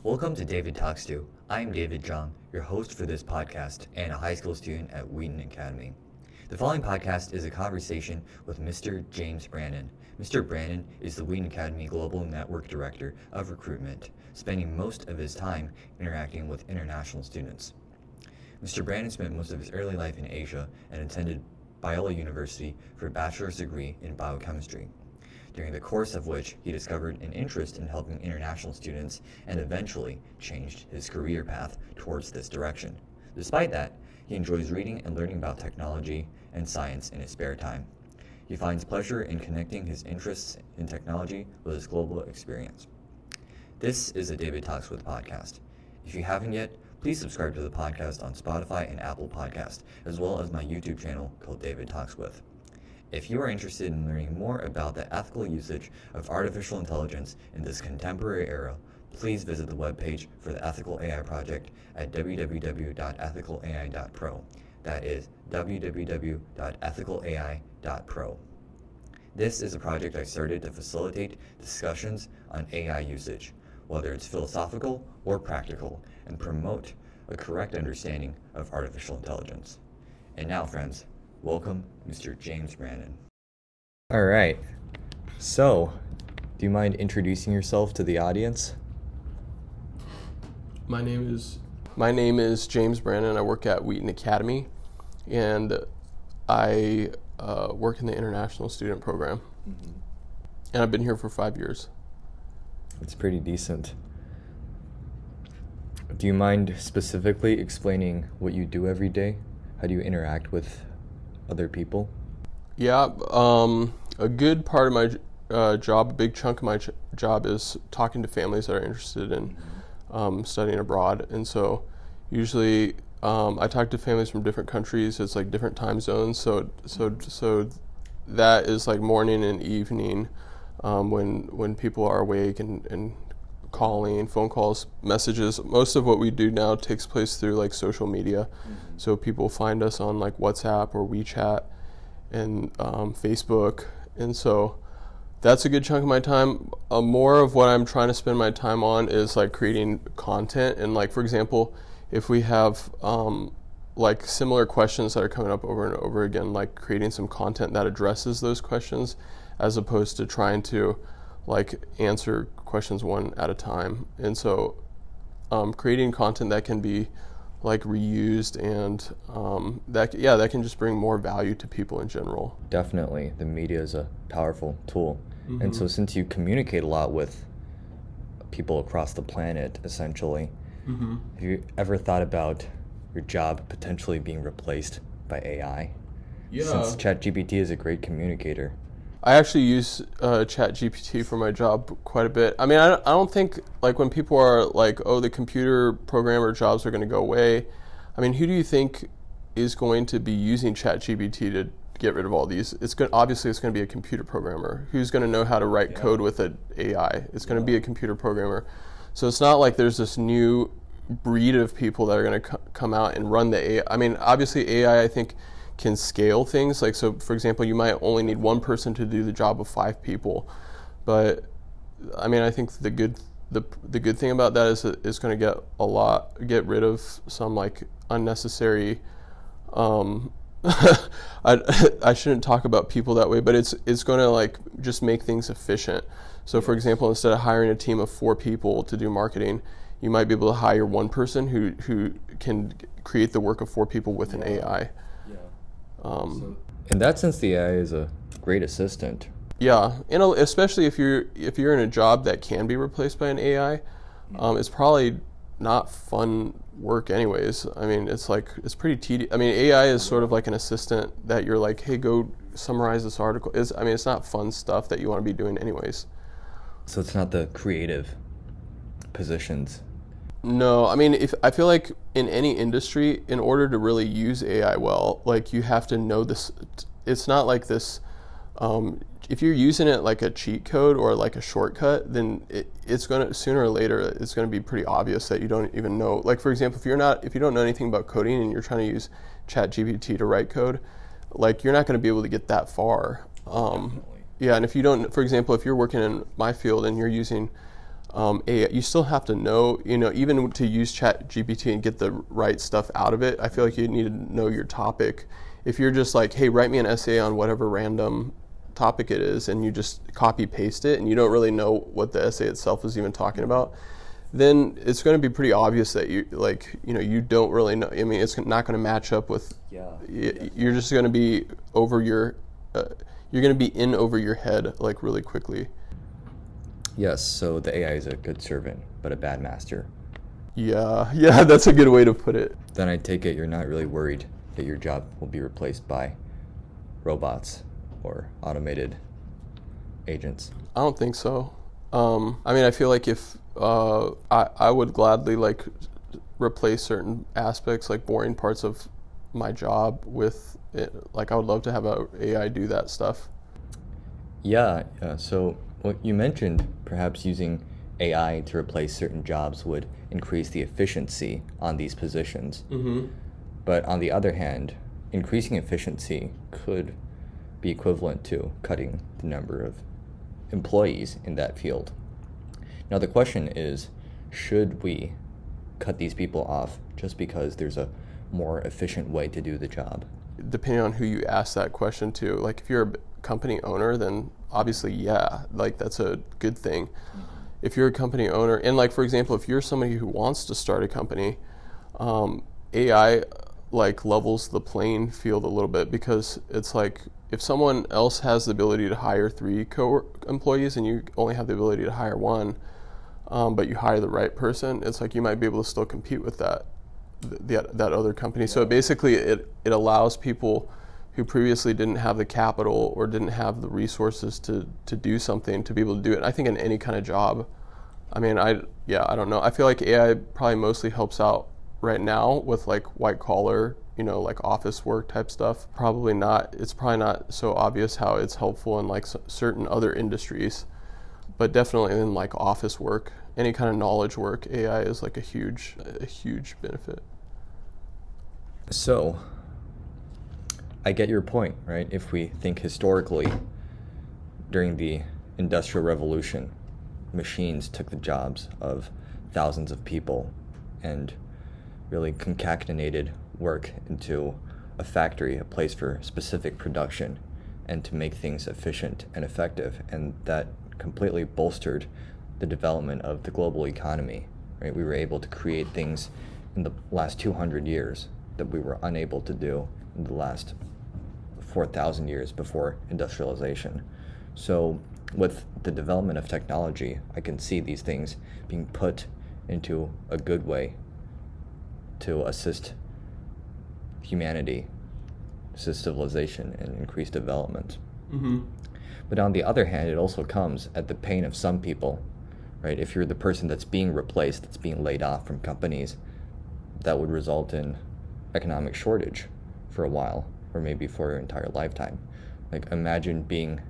Welcome to David Talks To. I'm David Zhang, your host for this podcast and a high school student at Wheaton Academy. The following podcast is a conversation with Mr. James Brannon. Mr. Brannon is the Wheaton Academy Global Network Director of Recruitment, spending most of his time interacting with international students. Mr. Brannon spent most of his early life in Asia and attended Biola University for a bachelor's degree in biochemistry, during the course of which he discovered an interest in helping international students and eventually changed his career path towards this direction. Despite that, he enjoys reading and learning about technology and science in his spare time. He finds pleasure in connecting his interests in technology with his global experience. This is a David Talks With podcast. If you haven't yet, please subscribe to the podcast on Spotify and Apple Podcast, as well as my YouTube channel called David Talks With. If you are interested in learning more about the ethical usage of artificial intelligence in this contemporary era, please visit the webpage for the Ethical AI Project at www.ethicalai.pro. That is www.ethicalai.pro. This is a project I started to facilitate discussions on AI usage, whether it's philosophical or practical, and promote a correct understanding of artificial intelligence. And now, friends, welcome Mr. James Brannon. All right. So, do you mind introducing yourself to the audience? My name is James Brannon. I work at Wheaton Academy, and I work in the international student program. Mm-hmm. And I've been here for 5 years. It's pretty decent. Do you mind specifically explaining what you do every day? How do you interact with other people? Yeah, a good part of my job, a big chunk of my job is talking to families that are interested in studying abroad. And so usually I talk to families from different countries. It's like different time zones. So that is like morning and evening when people are awake and calling, phone calls, messages. Most of what we do now takes place through like social media. Mm-hmm. So people find us on like WhatsApp or WeChat and Facebook. And so that's a good chunk of my time. More of what I'm trying to spend my time on is like creating content. And like, for example, if we have like similar questions that are coming up over and over again, like creating some content that addresses those questions as opposed to trying to like answer questions one at a time. And so creating content that can be like reused and that can just bring more value to people in general. Definitely. The media is a powerful tool. Mm-hmm. And so since you communicate a lot with people across the planet, essentially, mm-hmm. have you ever thought about your job potentially being replaced by AI? Yeah. Since ChatGPT is a great communicator. I actually use ChatGPT for my job quite a bit. I mean, I don't think, like, when people are like, oh, the computer programmer jobs are going to go away. I mean, who do you think is going to be using ChatGPT to get rid of all these? Obviously, it's going to be a computer programmer. Who's going to know how to write code with an AI? It's going to be a computer programmer. So it's not like there's this new breed of people that are going to come out and run the AI. I mean, obviously, AI, I think, can scale things. Like, so for example, you might only need one person to do the job of 5 people, but I mean, I think the good thing about that is that it's going to get rid of some like unnecessary I shouldn't talk about people that way, but it's going to like just make things efficient. So for example, instead of hiring a team of 4 people to do marketing, you might be able to hire one person who can create the work of 4 people with an AI. In that sense, the AI is a great assistant. Yeah, and especially if you're in a job that can be replaced by an AI, it's probably not fun work anyways. I mean, it's pretty tedious. I mean, AI is sort of like an assistant that you're like, hey, go summarize this article. It's not fun stuff that you want to be doing anyways. So it's not the creative positions. No, I mean, I feel like in any industry, in order to really use AI well, like you have to know this. It's not like this. If you're using it like a cheat code or like a shortcut, then it's gonna sooner or later it's gonna be pretty obvious that you don't even know. Like for example, if you don't know anything about coding and you're trying to use ChatGPT to write code, like you're not gonna be able to get that far. Yeah, and if you don't, for example, if you're working in my field and you're using You still have to know, even to use Chat GPT and get the right stuff out of it, I feel like you need to know your topic. If you're just like, hey, write me an essay on whatever random topic it is, and you just copy paste it, and you don't really know what the essay itself is even talking about, then it's going to be pretty obvious that you don't really know. I mean, it's not going to match up with. Yeah. You're just going to be over your. You're going to be in over your head like really quickly. Yes, so the AI is a good servant, but a bad master. Yeah, that's a good way to put it. Then I take it you're not really worried that your job will be replaced by robots or automated agents. I don't think so. I mean, I feel like if I would gladly like replace certain aspects, like boring parts of my job with it. Like I would love to have a AI do that stuff. Yeah, so what you mentioned, perhaps using AI to replace certain jobs would increase the efficiency on these positions. Mm-hmm. But on the other hand, increasing efficiency could be equivalent to cutting the number of employees in that field. Now the question is, should we cut these people off just because there's a more efficient way to do the job? Depending on who you ask that question to, like if you're a company owner, then obviously, yeah, like that's a good thing. If you're a company owner, and like for example, if you're somebody who wants to start a company, AI like levels the playing field a little bit, because it's like if someone else has the ability to hire 3 employees and you only have the ability to hire 1, but you hire the right person, it's like you might be able to still compete with that other company. So basically it allows people who previously didn't have the capital or didn't have the resources to do something to be able to do it. I think in any kind of job. I mean, I don't know. I feel like AI probably mostly helps out right now with like white collar, like office work type stuff. Probably not. It's probably not so obvious how it's helpful in like certain other industries, but definitely in like office work, any kind of knowledge work, AI is like a huge benefit. So, I get your point, right? If we think historically, during the Industrial Revolution, machines took the jobs of thousands of people and really concatenated work into a factory, a place for specific production, and to make things efficient and effective. And that completely bolstered the development of the global economy, right? We were able to create things in the last 200 years that we were unable to do in the last 4,000 years before industrialization. So with the development of technology, I can see these things being put into a good way to assist humanity, assist civilization, and increase development. Mm-hmm. But on the other hand, it also comes at the pain of some people, right? If you're the person that's being replaced, that's being laid off from companies, that would result in economic shortage for a while, or maybe for your entire lifetime. Like imagine being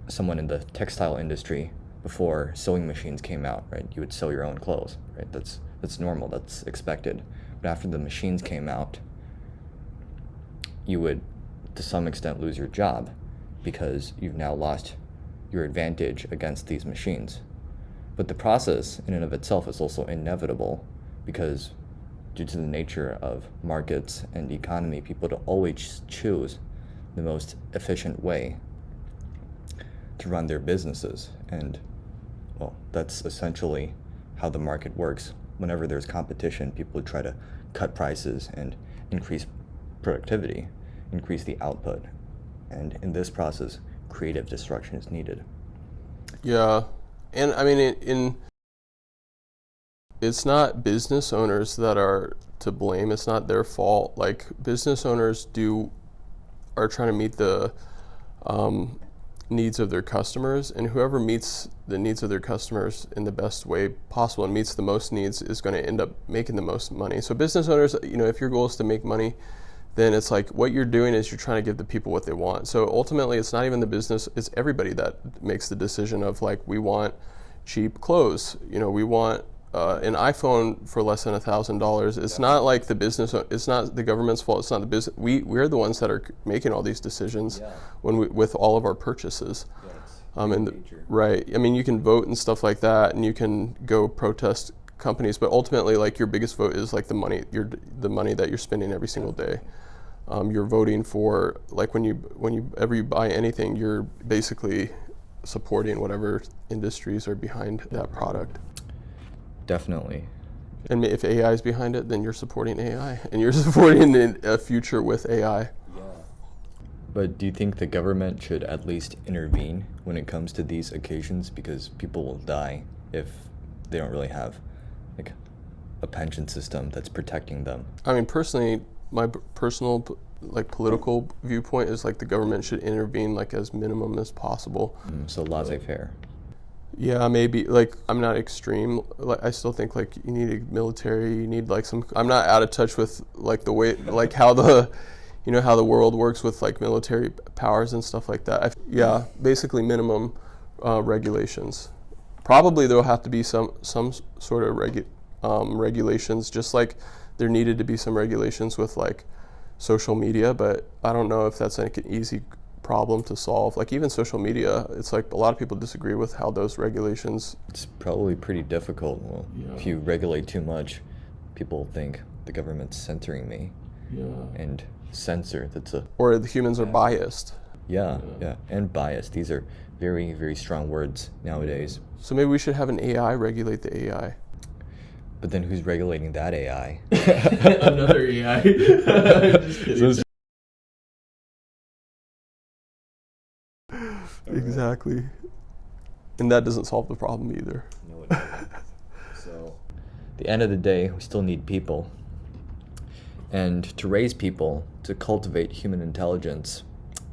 someone in the textile industry before sewing machines came out, right? You would sew your own clothes, right? That's normal, that's expected. But after the machines came out, you would, to some extent, lose your job because you've now lost your advantage against these machines. But the process in and of itself is also inevitable because due to the nature of markets and the economy, people to always choose the most efficient way to run their businesses. And, well, that's essentially how the market works. Whenever there's competition, people try to cut prices and increase productivity, increase the output. And in this process, creative destruction is needed. Yeah. And I mean, it's not business owners that are to blame. It's not their fault. Like business owners are trying to meet the needs of their customers, and whoever meets the needs of their customers in the best way possible and meets the most needs is going to end up making the most money. So business owners, if your goal is to make money, then it's like what you're doing is you're trying to give the people what they want. So ultimately, it's not even the business, it's everybody that makes the decision of like, we want cheap clothes. We want an iPhone for less than $1,000. It's not like the business. It's not the government's fault. It's not the business. We're the ones that are making all these decisions with all of our purchases. Right. I mean, you can vote and stuff like that, and you can go protest companies, but ultimately, like, your biggest vote is like the money that you're spending every single day. You're voting for, like, whenever you buy anything, you're basically supporting whatever industries are behind that product. Definitely. And if AI is behind it, then you're supporting AI, and you're supporting a future with AI. But do you think the government should at least intervene when it comes to these occasions, because people will die if they don't really have like a pension system that's protecting them? I mean, personally, my personal like political viewpoint is like the government should intervene like as minimum as possible. So laissez-faire. Yeah, maybe. Like, I'm not extreme. Like, I still think like you need a military. You need like some. I'm not out of touch with like the way, like how the, how the world works with like military powers and stuff like that. Yeah, basically minimum regulations. Probably there'll have to be some sort of regulations, just like there needed to be some regulations with like social media. But I don't know if that's like an easy problem to solve. Like, even social media, it's like a lot of people disagree with how those regulations. It's probably pretty difficult. Well, if you regulate too much, people think the government's censoring me. And censor, or the humans are biased. Yeah, and biased. These are very, very strong words nowadays. So maybe we should have an AI regulate the AI. But then who's regulating that AI? Another AI. Just kidding. Exactly. And that doesn't solve the problem either. No, it doesn't. So, at the end of the day, we still need people. And to raise people, to cultivate human intelligence,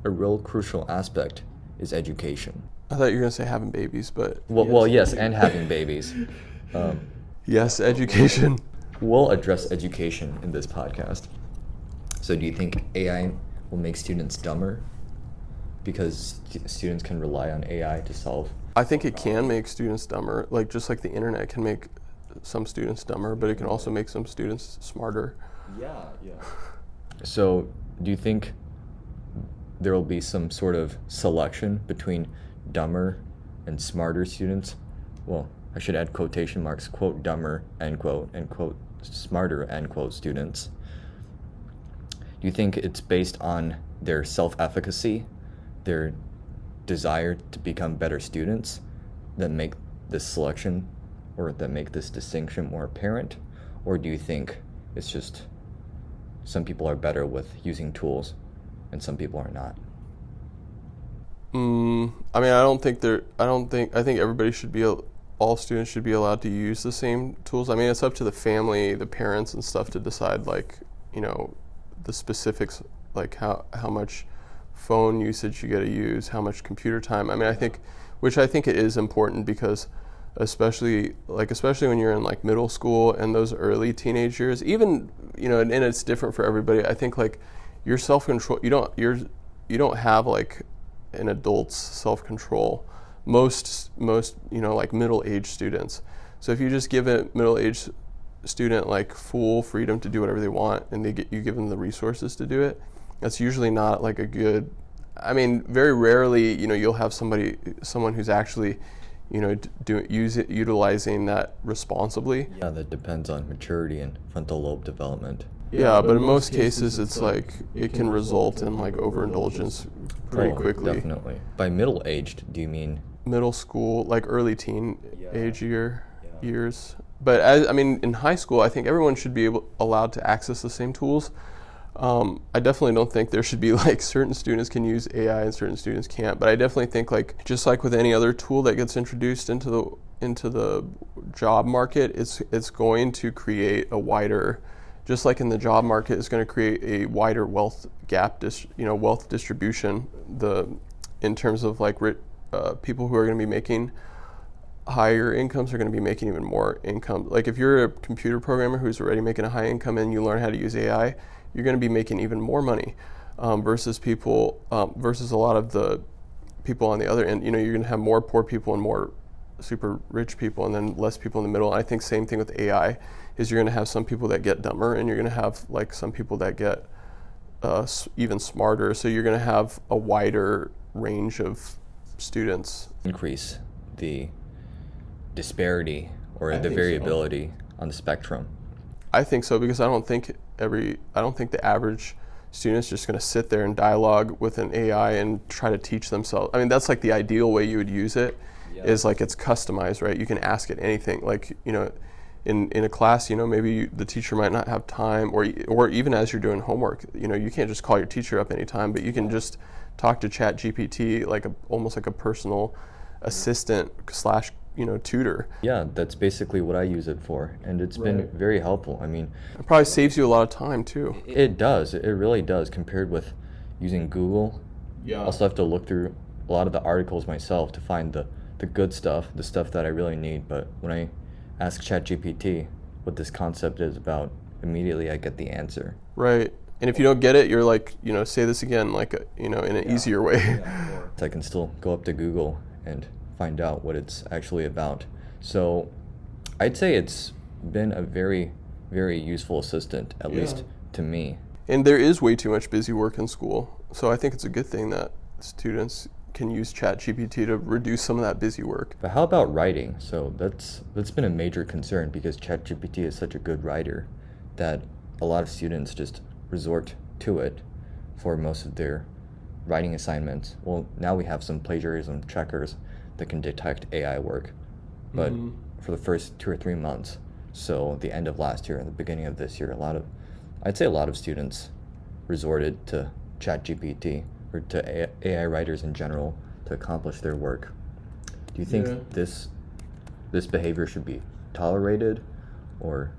a real crucial aspect is education. I thought you were going to say having babies, but... Well, yes, and having babies. Yes, education. We'll address education in this podcast. So do you think AI will make students dumber? Because students can rely on AI to solve? I think it can make students dumber. Like, just like the internet can make some students dumber, but it can also make some students smarter. Yeah. So do you think there will be some sort of selection between dumber and smarter students? Well, I should add quotation marks, quote, dumber, end quote, and quote, smarter, end quote, students. Do you think it's based on their self-efficacy, their desire to become better students, that make this selection or that make this distinction more apparent? Or do you think it's just some people are better with using tools and some people are not? I mean, I think everybody should be, all students should be allowed to use the same tools. I mean, it's up to the family, the parents and stuff to decide, like, the specifics, like how much phone usage you got to use, how much computer time. I mean, I think it is important, because especially when you're in like middle school and those early teenage years, even, and it's different for everybody. I think like your self-control, you don't have like an adult's self-control. Most like middle-aged students. So if you just give a middle-aged student like full freedom to do whatever they want, and you give them the resources to do it, that's usually not like a good. I mean, very rarely, you'll have someone who's actually, utilizing that responsibly. Yeah, that depends on maturity and frontal lobe development. Yeah, but in most cases, it's like it can result in like overindulgence pretty quickly. Definitely. By middle-aged, do you mean middle school, like early teen age years? But in high school, I think everyone should be allowed to access the same tools. I definitely don't think there should be like certain students can use AI and certain students can't. But I definitely think, like, just like with any other tool that gets introduced into the job market, it's going to create a wider, just like in the job market, it's going to create a wider wealth gap, wealth distribution. In terms of like people who are going to be making higher incomes are going to be making even more income. Like, if you're a computer programmer who's already making a high income and you learn how to use AI, you're going to be making even more money versus a lot of the people on the other end. You're going to have more poor people and more super rich people, and then less people in the middle. And I think same thing with AI is you're going to have some people that get dumber, and you're going to have like some people that get even smarter. So you're going to have a wider range of students. Increase the disparity or I the think so. variability on the spectrum. I think so, because I don't think the average student's just going to sit there and dialogue with an AI and try to teach themselves. I mean, that's like the ideal way you would use it, is like it's customized, right? You can ask it anything. Like, you know, in a class, you know, maybe the teacher might not have time, or even as you're doing homework, you know, you can't just call your teacher up anytime, but you can just talk to ChatGPT like almost like a personal assistant slash, you know, tutor. Yeah, that's basically what I use it for, and it's been very helpful. I mean, It probably saves you a lot of time too. it does. It really does, compared with using Google. I also have to look through a lot of the articles myself to find the good stuff, the stuff that I really need. But when I ask ChatGPT what this concept is about, immediately I get the answer. Right. And if you don't get it, you're like, you know, say this again, like, you know, in an easier way. I can still go up to Google and find out what it's actually about. So I'd say it's been a very, very useful assistant, at least to me. And there is way too much busy work in school. So I think it's a good thing that students can use ChatGPT to reduce some of that busy work. But how about writing? So that's been a major concern, because ChatGPT is such a good writer that a lot of students just resort to it for most of their writing assignments. Well, now we have some plagiarism checkers that can detect AI work, but for the first 2 or 3 months, so the end of last year and the beginning of this year, I'd say a lot of students resorted to ChatGPT or to AI writers in general to accomplish their work. Do you think this behavior should be tolerated, or?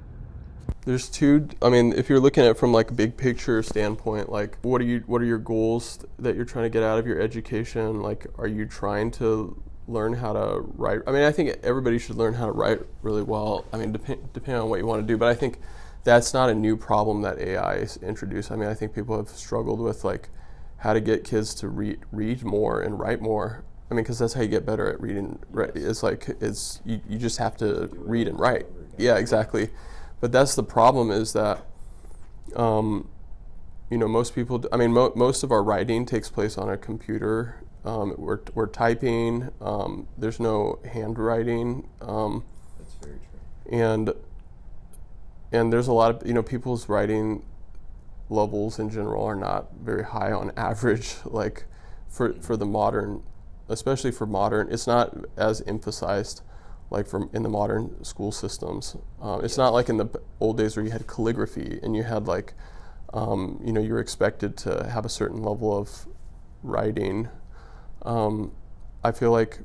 There's two. I mean, if you're looking at it from like a big picture standpoint, like what are your goals that you're trying to get out of your education? Like, are you trying to learn how to write? I mean, I think everybody should learn how to write really well. I mean, depending on what you want to do, but I think that's not a new problem that AI is introduced. I mean, I think people have struggled with like how to get kids to read more and write more. I mean, because that's how you get better at reading. It's like you just have to read and write. Yeah, exactly. But that's the problem, is that, you know, most people, I mean, most of our writing takes place on a computer. We're typing. There's no handwriting. That's very And true. there's a lot of, you know, people's writing levels in general are not very high on average, like for the modern, especially for modern, it's not as emphasized like in the modern school systems. It's not like in the old days where you had calligraphy and you had like, you know, you were expected to have a certain level of writing. I feel like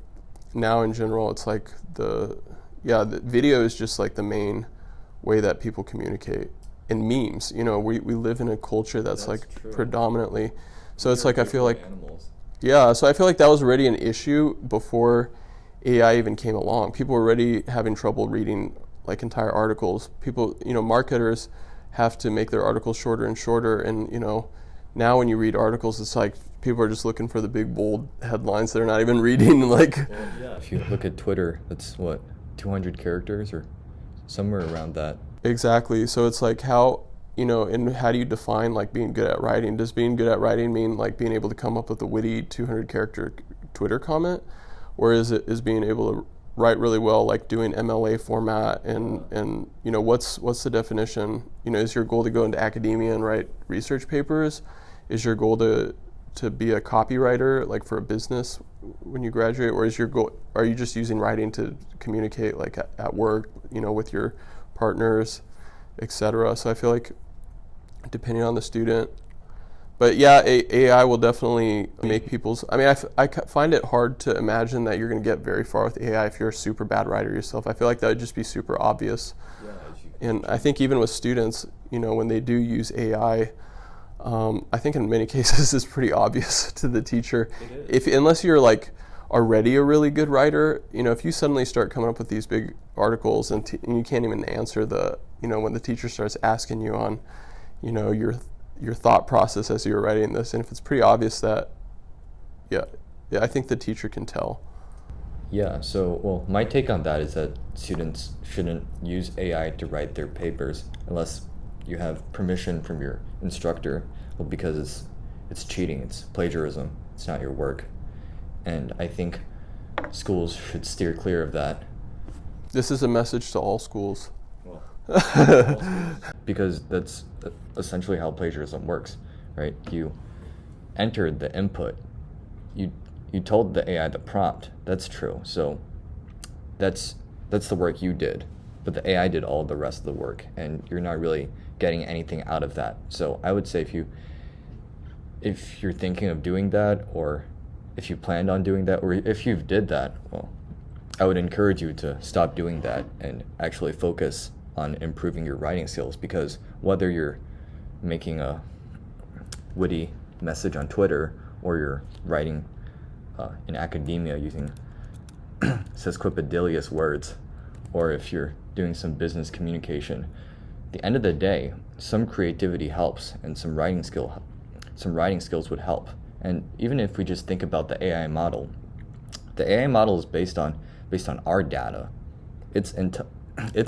now in general, it's like the video is just like the main way that people communicate. And memes, you know, we live in a culture that's like true. Predominantly, so it's like I feel like animals. Yeah, so I feel like that was already an issue before AI even came along. People were already having trouble reading like entire articles. People, you know, marketers have to make their articles shorter and shorter, and you know, now when you read articles, it's like people are just looking for the big bold headlines. They're not even reading like. Well, yeah. If you look at Twitter, that's what, 200 characters or somewhere around that. Exactly. So it's like how, you know, and how do you define like being good at writing? Does being good at writing mean like being able to come up with a witty 200 character Twitter comment? Or is being able to write really well, like doing MLA format and you know, what's the definition? You know, is your goal to go into academia and write research papers? Is your goal to be a copywriter, like for a business when you graduate? Or is your goal, are you just using writing to communicate like at work, you know, with your partners, etc.? So I feel like depending on the student, but yeah, AI will definitely make people's, I mean, I find it hard to imagine that you're going to get very far with AI if you're a super bad writer yourself. I feel like that would just be super obvious. Yeah, and I think even with students, you know, when they do use AI, I think in many cases it's pretty obvious to the teacher. Unless you're like already a really good writer, you know, if you suddenly start coming up with these big articles and you can't even answer you know, when the teacher starts asking you on, you know, your thought process as you're writing this, and if it's pretty obvious that, yeah, I think the teacher can tell. Yeah, so, well, my take on that is that students shouldn't use AI to write their papers unless you have permission from your instructor, well, because it's cheating, it's plagiarism, it's not your work. and I think schools should steer clear of that. This is a message to all schools. Because that's essentially how plagiarism works, right? You entered the input, you told the AI the prompt. That's true. So that's the work you did, but the AI did all the rest of the work, and you're not really getting anything out of that. So I would say if you're thinking of doing that, or if you planned on doing that, or if you did that, well, I would encourage you to stop doing that and actually focus on improving your writing skills, because whether you're making a witty message on Twitter or you're writing in academia using sesquipedalious words, or if you're doing some business communication, at the end of the day, some creativity helps, and some writing skills would help. And even if we just think about the AI model is based on our data. Its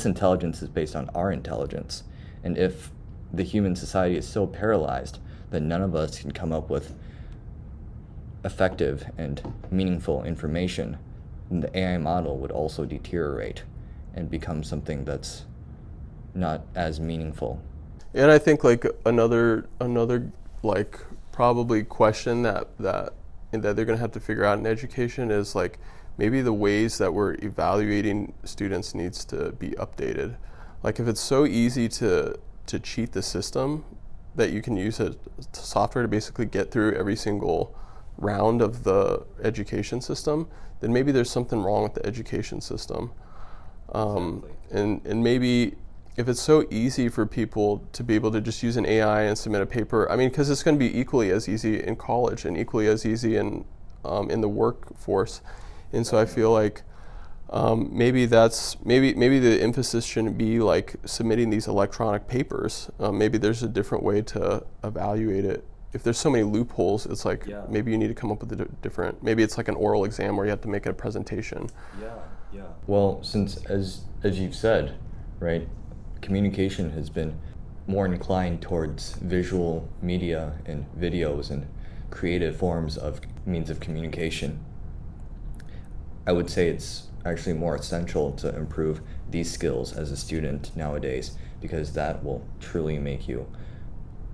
intelligence is based on our intelligence. And if the human society is so paralyzed that none of us can come up with effective and meaningful information, then the AI model would also deteriorate and become something that's not as meaningful. And I think like another like probably question that they're going to have to figure out in education is like maybe the ways that we're evaluating students needs to be updated. Like if it's so easy to cheat the system that you can use a software to basically get through every single round of the education system, then maybe there's something wrong with the education system. Exactly. And maybe if it's so easy for people to be able to just use an AI and submit a paper, I mean, because it's going to be equally as easy in college and equally as easy in the workforce. And so I feel like maybe the emphasis shouldn't be like submitting these electronic papers. Maybe there's a different way to evaluate it. If there's so many loopholes, it's like maybe you need to come up with a different. Maybe it's like an oral exam where you have to make a presentation. Yeah. Well, since as you've said, right, communication has been more inclined towards visual media and videos and creative forms of means of communication. I would say it's actually more essential to improve these skills as a student nowadays, because that will truly make you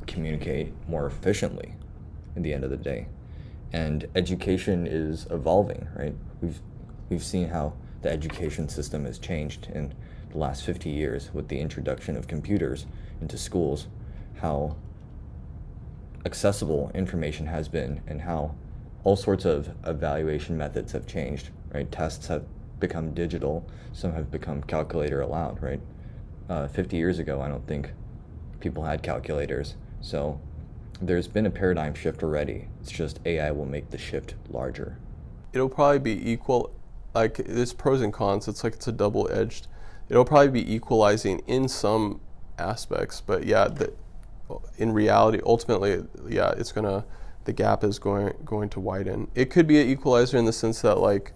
communicate more efficiently in the end of the day. And education is evolving, right? We've seen how the education system has changed in the last 50 years with the introduction of computers into schools, how accessible information has been, and how all sorts of evaluation methods have changed, right? Tests have become digital, some have become calculator allowed, right? 50 years ago, I don't think people had calculators. So there's been a paradigm shift already. It's just AI will make the shift larger. It'll probably be equal, like there's pros and cons. It's like it's a double-edged. It'll probably be equalizing in some aspects, but in reality, ultimately, the gap is going to widen. It could be an equalizer in the sense that, like,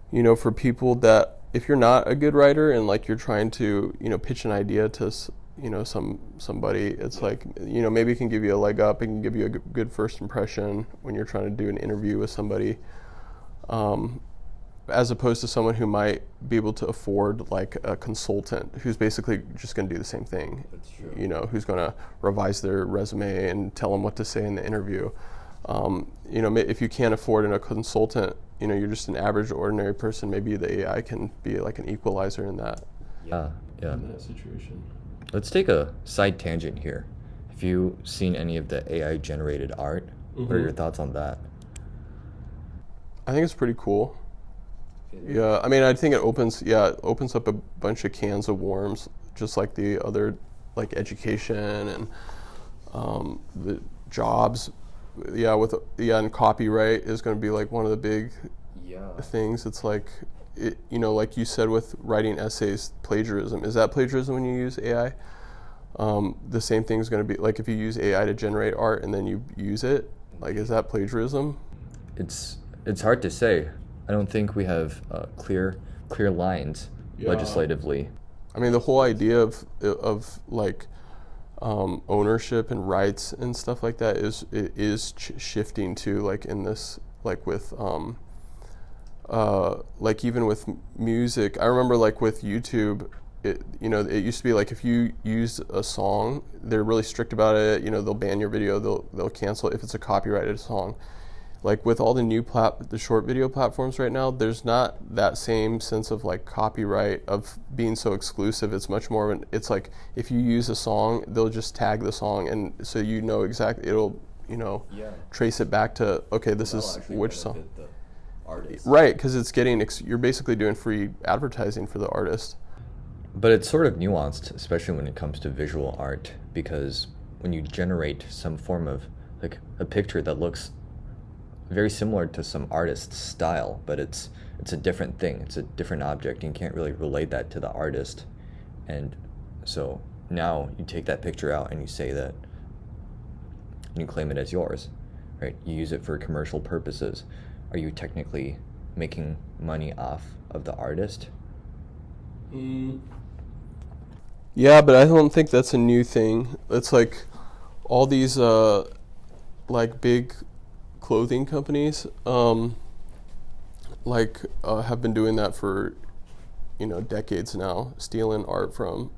you know, for people that if you're not a good writer and like you're trying to, you know, pitch an idea to, you know, somebody, it's like, you know, maybe it can give you a leg up. It can give you a good first impression when you're trying to do an interview with somebody, as opposed to someone who might be able to afford like a consultant who's basically just going to do the same thing. That's true. You know, who's going to revise their resume and tell them what to say in the interview. You know, if you can't afford a consultant, you know, you're just an average ordinary person, maybe the AI can be like an equalizer in that. Yeah. In that situation. Let's take a side tangent here. Have you seen any of the AI generated art? Mm-hmm. What are your thoughts on that? I think it's pretty cool. Yeah, I mean, I think it opens up a bunch of cans of worms, just like the other, like education and the jobs. And copyright is going to be like one of the big things. It's like, you know, like you said with writing essays, plagiarism. Is that plagiarism when you use AI? The same thing is going to be like if you use AI to generate art and then you use it. Like, is that plagiarism? It's hard to say. I don't think we have clear lines legislatively. I mean, the whole idea of like ownership and rights and stuff like that is shifting to like in this like with like even with music. I remember like with YouTube, it used to be like if you used a song, they're really strict about it. They'll ban your video, they'll cancel it if it's a copyrighted song. Like with all the new the short video platforms right now, there's not that same sense of like copyright of being so exclusive. It's much more of it's like if you use a song, they'll just tag the song, and so exactly, it'll trace it back to, okay, this is which song. Right, because it's you're basically doing free advertising for the artist. But it's sort of nuanced, especially when it comes to visual art, because when you generate some form of like a picture that looks very similar to some artist's style, but it's a different thing, it's a different object, and you can't really relate that to the artist. And so now you take that picture out and you say that, and you claim it as yours, right? You use it for commercial purposes. Are you technically making money off of the artist? Yeah, but I don't think that's a new thing. It's like all these like big clothing companies have been doing that for decades now, stealing art from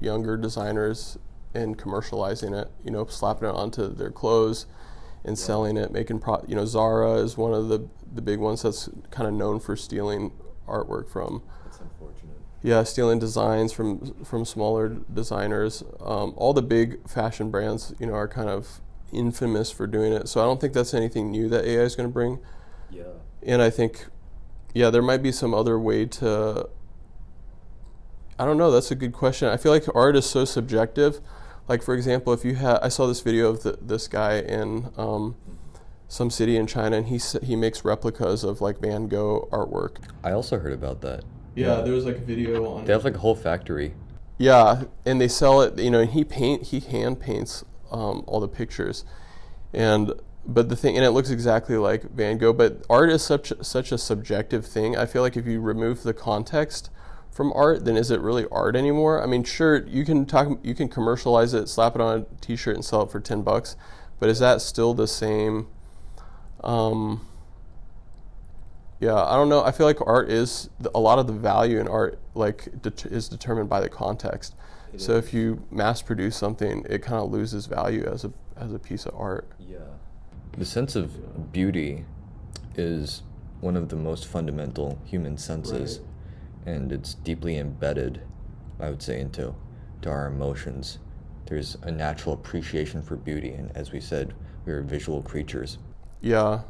younger designers and commercializing it, slapping it onto their clothes and selling it, making Zara is one of the big ones that's kind of known for stealing artwork from. That's unfortunate. Yeah, stealing designs from smaller designers. All the big fashion brands, are kind of infamous for doing it. So I don't think that's anything new that AI is going to bring. Yeah. And I think, there might be some other way to. I don't know. That's a good question. I feel like art is so subjective. Like, for example, I saw this video of this guy in some city in China, and he makes replicas of like Van Gogh artwork. I also heard about that. Yeah, there was like a video on. They have like a whole factory. Yeah, and they sell it. And he hand paints all the pictures, but the thing, and it looks exactly like Van Gogh. But art is such a subjective thing. I feel like if you remove the context from art, then is it really art anymore? I mean, sure, you can commercialize it, slap it on a T-shirt, and sell it for $10, but is that still the same? Yeah, I don't know. I feel like art is a lot of the value in art, like is determined by the context. So if you mass produce something, it kind of loses value as a piece of art. Yeah. The sense of beauty is one of the most fundamental human senses. Right. And it's deeply embedded, I would say, into our emotions. There's a natural appreciation for beauty, and as we said, we're visual creatures. Yeah,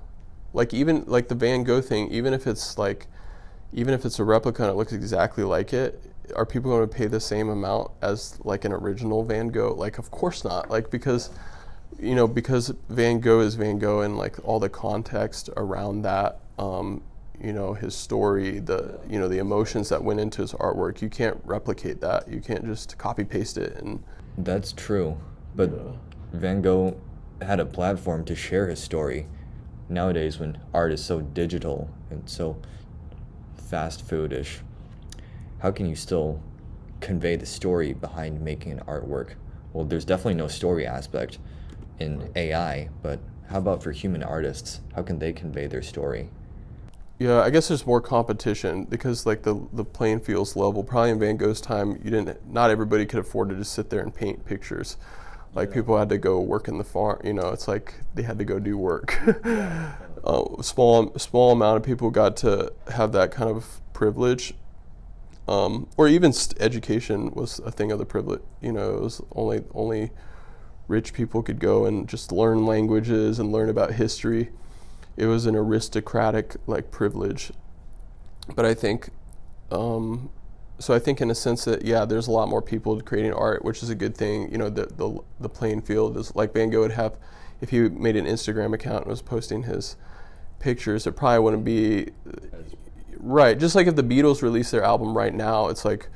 like even like the Van Gogh thing, even if it's a replica and it looks exactly like it, are people going to pay the same amount as like an original Van Gogh? Like, of course not. Like, because Van Gogh is Van Gogh, and like all the context around that, his story, the emotions that went into his artwork, you can't replicate that. You can't just copy paste it. And that's true, but Van Gogh had a platform to share his story. Nowadays, when art is so digital and so fast foodish, how can you still convey the story behind making an artwork? Well, there's definitely no story aspect in AI, but how about for human artists? How can they convey their story? Yeah, I guess there's more competition because like the playing field's level. Probably in Van Gogh's time, not everybody could afford to just sit there and paint pictures. Like people had to go work in the farm. It's like they had to go do work. Small amount of people got to have that kind of privilege, or even education was a thing of the privilege. It was only rich people could go and just learn languages and learn about history. It was an aristocratic like privilege. But I think, so I think in a sense that there's a lot more people creating art, which is a good thing. The playing field is like Van Gogh would have, if he made an Instagram account and was posting his pictures, it probably wouldn't be right. Just like if the Beatles released their album right now, it's like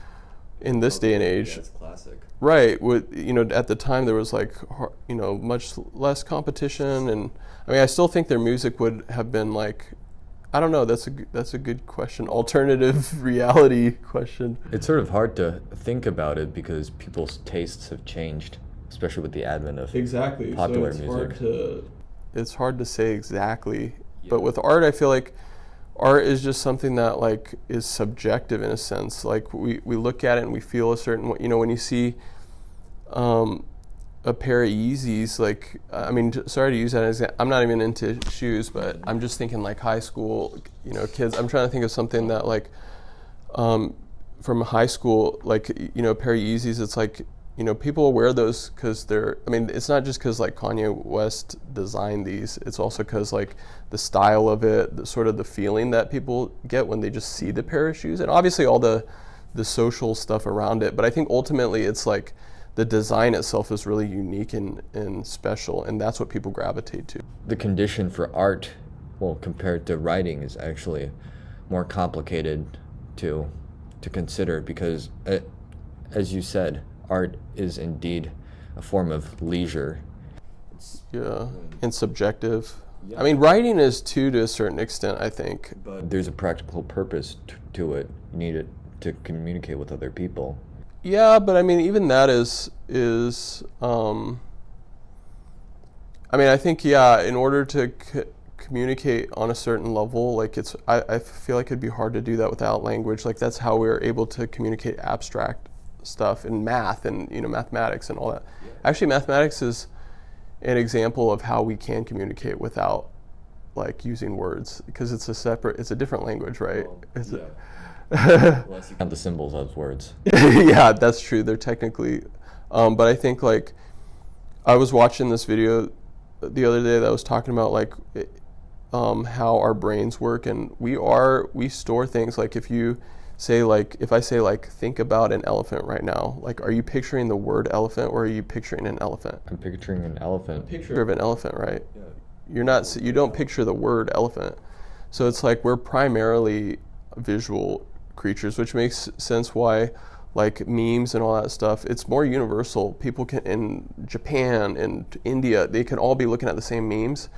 in this day and age. That's classic. Right. At the time there was like much less competition, and I mean I still think their music would have been like, I don't know. That's a good question. Alternative reality question. It's sort of hard to think about it because people's tastes have changed, especially with the advent of popular music. It's hard to say exactly. But with art, I feel like art is just something that like is subjective in a sense. Like we look at it and we feel a certain way. You know, when you see a pair of Yeezys, like, I mean, sorry to use that as, I'm not even into shoes, but I'm just thinking like high school, you know, kids. I'm trying to think of something that like, from high school, like, you know, a pair of Yeezys, it's like, you know, people wear those because they're, I mean, it's not just because like Kanye West designed these, it's also because like the style of it, the sort of the feeling that people get when they just see the pair of shoes, and obviously all the social stuff around it. But I think ultimately it's like the design itself is really unique and special, and that's what people gravitate to. The condition for art, well, compared to writing, is actually more complicated to consider because, as you said, art is indeed a form of leisure. Yeah, and subjective. Yeah. I mean, writing is too, to a certain extent, I think. But there's a practical purpose to it. You need it to communicate with other people. Yeah, but I mean, even that is I mean, I think, yeah, in order to communicate on a certain level, like I feel like it'd be hard to do that without language. Like that's how we're able to communicate abstract stuff in math and, you know, mathematics and all that. Yeah. Actually, mathematics is an example of how we can communicate without like using words, because it's a different language, right? Well, unless you count the symbols as words. Yeah, that's true. They're technically, but I think like I was watching this video the other day that was talking about like how our brains work, and we store things. Like if I say like think about an elephant right now, like are you picturing the word elephant or are you picturing an elephant? I'm picturing an elephant. A picture of an elephant, right? Yeah. You don't picture the word elephant. So it's like we're primarily visual creatures, which makes sense why like memes and all that stuff, it's more universal. People can, in Japan and India, they can all be looking at the same memes.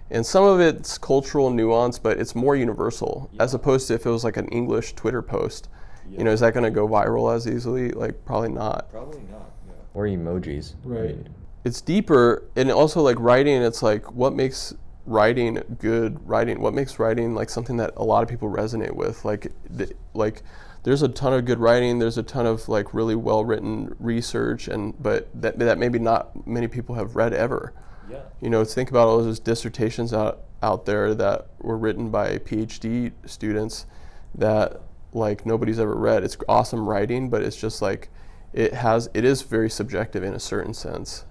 And some of it's cultural nuance, but it's more universal, as opposed to if it was like an English Twitter post. Yeah. You know, is that going to go viral as easily? Like, probably not. Probably not, yeah. Or emojis. Right. I mean, it's deeper, and also like writing, it's like what makes writing good writing? What makes writing like something that a lot of people resonate with? Like there's a ton of good writing, there's a ton of like really well-written research, but that maybe not many people have read ever. Yeah. You know, think about all those dissertations out there that were written by PhD students that like nobody's ever read. It's awesome writing, but it's just like it is very subjective in a certain sense.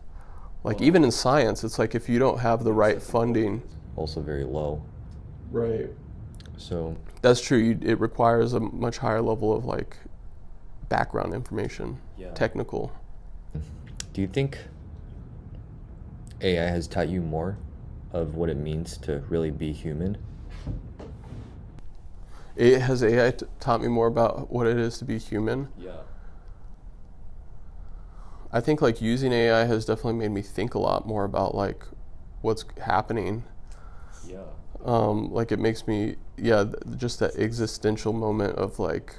Like even in science, it's like if you don't have the right funding, also very low. Right. So that's true. It requires a much higher level of like background information, technical. Do you think AI has taught you more of what it means to really be human? Has AI taught me more about what it is to be human? Yeah. I think like using AI has definitely made me think a lot more about like what's happening. Yeah. Like it makes me, just that existential moment of like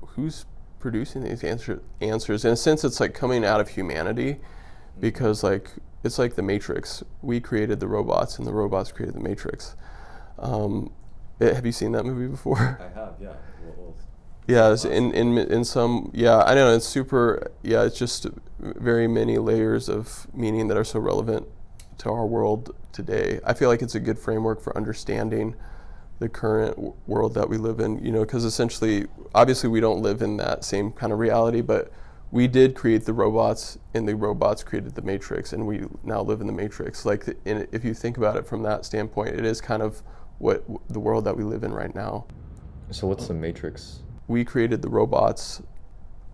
who's producing these answers. In a sense, it's like coming out of humanity, because like it's like the Matrix. We created the robots, and the robots created the Matrix. Have you seen that movie before? I have, yeah. Yeah, in some, I know, it's super, it's just very many layers of meaning that are so relevant to our world today. I feel like it's a good framework for understanding the current world that we live in, you know, because essentially, obviously we don't live in that same kind of reality, but we did create the robots, and the robots created the Matrix, and we now live in the Matrix. Like, if you think about it from that standpoint, it is kind of what the world that we live in right now. So what's the Matrix? We created the robots.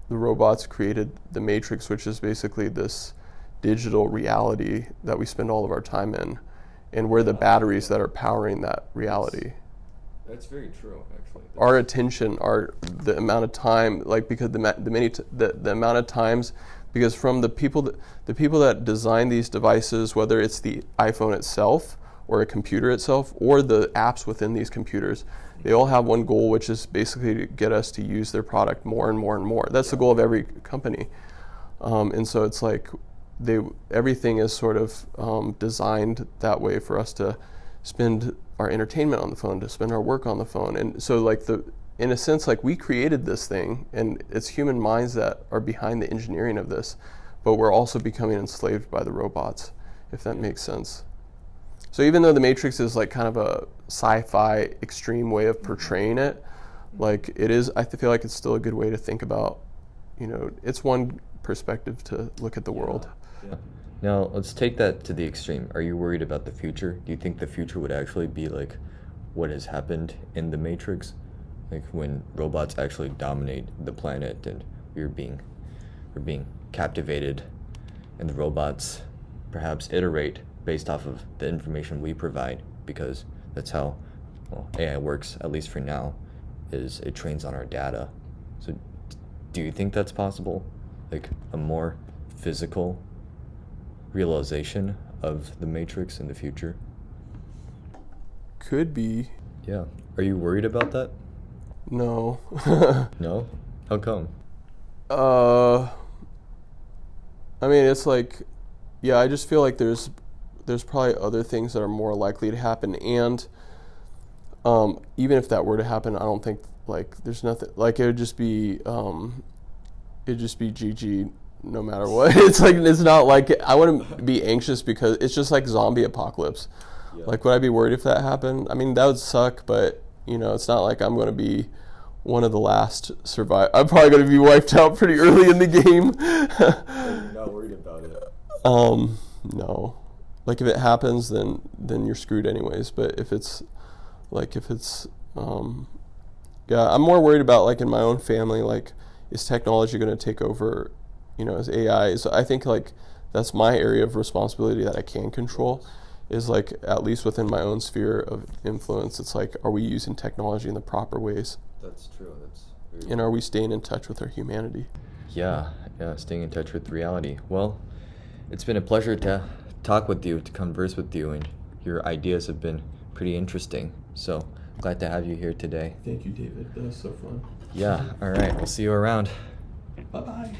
The robots created the Matrix, which is basically this digital reality that we spend all of our time in, and we're the batteries that are powering that reality. That's very true, actually. Our attention, the amount of time, like because the amount of times, because from the people that design these devices, whether it's the iPhone itself or a computer itself or the apps within these computers, they all have one goal, which is basically to get us to use their product more and more and more. That's the goal of every company. And so it's like everything is sort of designed that way for us to spend our entertainment on the phone, to spend our work on the phone. And so like in a sense, like we created this thing, and it's human minds that are behind the engineering of this, but we're also becoming enslaved by the robots, if that makes sense. So even though the Matrix is like kind of a sci-fi extreme way of portraying it, like it is, I feel like it's still a good way to think about, it's one perspective to look at the world. Yeah. Now let's take that to the extreme. Are you worried about the future? Do you think the future would actually be like what has happened in the Matrix? Like when robots actually dominate the planet and we're being captivated, and the robots perhaps iterate based off of the information we provide, because that's how AI works, at least for now, is it trains on our data. So do you think that's possible? Like a more physical realization of the Matrix in the future? Could be. Yeah. Are you worried about that? No. No? How come? I mean, it's like, yeah, I just feel like there's probably other things that are more likely to happen, and even if that were to happen, I don't think like there's nothing like it'd just be GG no matter what. It's like, it's not like I wouldn't be anxious because it's just like zombie apocalypse. Yeah. Like, would I be worried if that happened? I mean, that would suck, but it's not like I'm going to be one of the last survive. I'm probably going to be wiped out pretty early in the game. You're not worried about it? No. Like if it happens, then you're screwed anyways. But if it's, yeah, I'm more worried about like in my own family, like is technology going to take over, as AI? So I think like that's my area of responsibility that I can control, is like at least within my own sphere of influence. It's like, are we using technology in the proper ways? That's true. And are we staying in touch with our humanity? Yeah, staying in touch with reality. Well, it's been a pleasure to talk with you, to converse with you, and your ideas have been pretty interesting. So glad to have you here today. Thank you, David. That was so fun. Yeah, all right. We'll see you around. Bye-bye.